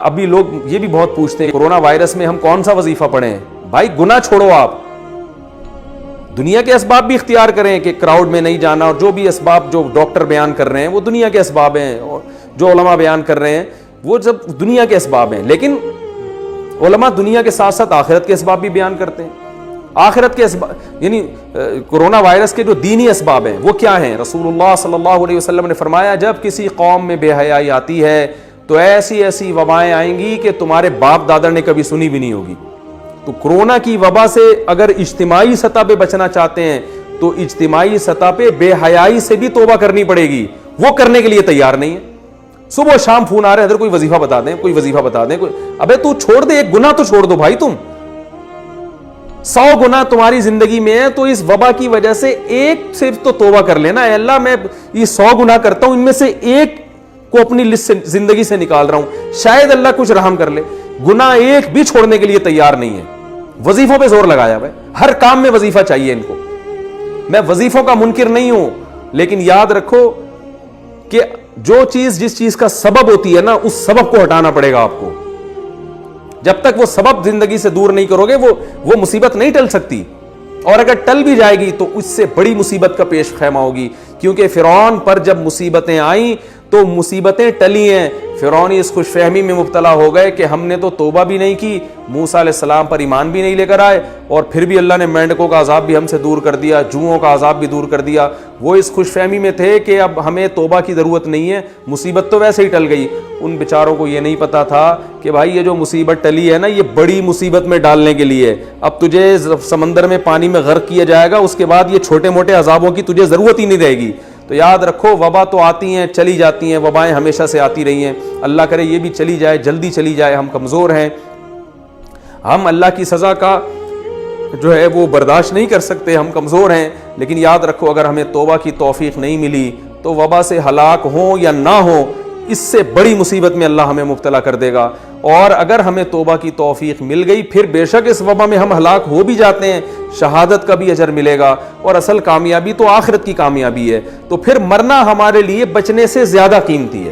ابھی لوگ یہ بھی بہت پوچھتے ہیں کورونا وائرس میں ہم کون سا وظیفہ پڑھیں؟ بھائی گناہ چھوڑو، آپ دنیا کے اسباب بھی اختیار کریں کہ کراؤڈ میں نہیں جانا، اور جو بھی اسباب جو ڈاکٹر بیان کر رہے ہیں وہ دنیا کے اسباب ہیں، اور جو علماء بیان کر رہے ہیں وہ سب دنیا کے اسباب ہیں، لیکن علماء دنیا کے ساتھ ساتھ آخرت کے اسباب بھی بیان کرتے ہیں۔ آخرت کے اسباب یعنی کورونا وائرس کے جو دینی اسباب ہیں وہ کیا ہیں؟ رسول اللہ صلی اللہ علیہ وسلم نے فرمایا جب کسی قوم میں بے حیائی آتی ہے تو ایسی ایسی وبائیں آئیں گی کہ تمہارے باپ دادا نے کبھی سنی بھی نہیں ہوگی۔ تو کورونا کی وبا سے اگر اجتماعی سطح پہ بچنا چاہتے ہیں تو اجتماعی سطح پہ بے حیائی سے بھی توبہ کرنی پڑے گی، وہ کرنے کے لیے تیار نہیں ہے۔ صبح شام فون آ رہے ہیں، کوئی وظیفہ بتا دیں، کوئی وظیفہ بتا دیں، ابے تو چھوڑ دے، ایک گناہ تو چھوڑ دو بھائی، تم 100 گناہ تمہاری زندگی میں ہے تو اس وبا کی وجہ سے ایک صرف تو توبہ کر لینا، اے اللہ میں یہ 100 گناہ کرتا ہوں، ان میں سے ایک کو اپنی لسٹ سے زندگی سے نکال رہا ہوں، شاید اللہ کچھ رحم کر لے۔ گناہ ایک بھی چھوڑنے کے لیے تیار نہیں ہے، وظیفوں پہ زور لگایا ہوا ہے، ہر کام میں وظیفہ چاہیے ان کو۔ میں وظیفوں کا منکر نہیں ہوں، لیکن یاد رکھو کہ جو چیز جس چیز کا سبب ہوتی ہے نا، اس سبب کو ہٹانا پڑے گا آپ کو۔ جب تک وہ سبب زندگی سے دور نہیں کرو گے وہ مصیبت نہیں ٹل سکتی، اور اگر ٹل بھی جائے گی تو اس سے بڑی مصیبت کا پیش خیمہ ہوگی، کیونکہ فرعون پر جب مصیبتیں آئیں تو مصیبتیں ٹلی ہیں، فرعونی اس خوش فہمی میں مبتلا ہو گئے کہ ہم نے تو توبہ بھی نہیں کی، موسیٰ علیہ السلام پر ایمان بھی نہیں لے کر آئے، اور پھر بھی اللہ نے مینڈکوں کا عذاب بھی ہم سے دور کر دیا، جوؤں کا عذاب بھی دور کر دیا۔ وہ اس خوش فہمی میں تھے کہ اب ہمیں توبہ کی ضرورت نہیں ہے، مصیبت تو ویسے ہی ٹل گئی۔ ان بیچاروں کو یہ نہیں پتا تھا کہ بھائی یہ جو مصیبت ٹلی ہے نا، یہ بڑی مصیبت میں ڈالنے کے لیے، اب تجھے سمندر میں پانی میں غرق کیا جائے گا، اس کے بعد یہ چھوٹے موٹے عذابوں کی تجھے ضرورت ہی نہیں رہے گی۔ تو یاد رکھو وبا تو آتی ہیں چلی جاتی ہیں، وبائیں ہمیشہ سے آتی رہی ہیں، اللہ کرے یہ بھی چلی جائے، جلدی چلی جائے۔ ہم کمزور ہیں، ہم اللہ کی سزا کا جو ہے وہ برداشت نہیں کر سکتے، ہم کمزور ہیں، لیکن یاد رکھو اگر ہمیں توبہ کی توفیق نہیں ملی تو وبا سے ہلاک ہوں یا نہ ہوں، اس سے بڑی مصیبت میں اللہ ہمیں مبتلا کر دے گا۔ اور اگر ہمیں توبہ کی توفیق مل گئی، پھر بے شک اس وبا میں ہم ہلاک ہو بھی جاتے ہیں، شہادت کا بھی اجر ملے گا، اور اصل کامیابی تو آخرت کی کامیابی ہے۔ تو پھر مرنا ہمارے لیے بچنے سے زیادہ قیمتی ہے۔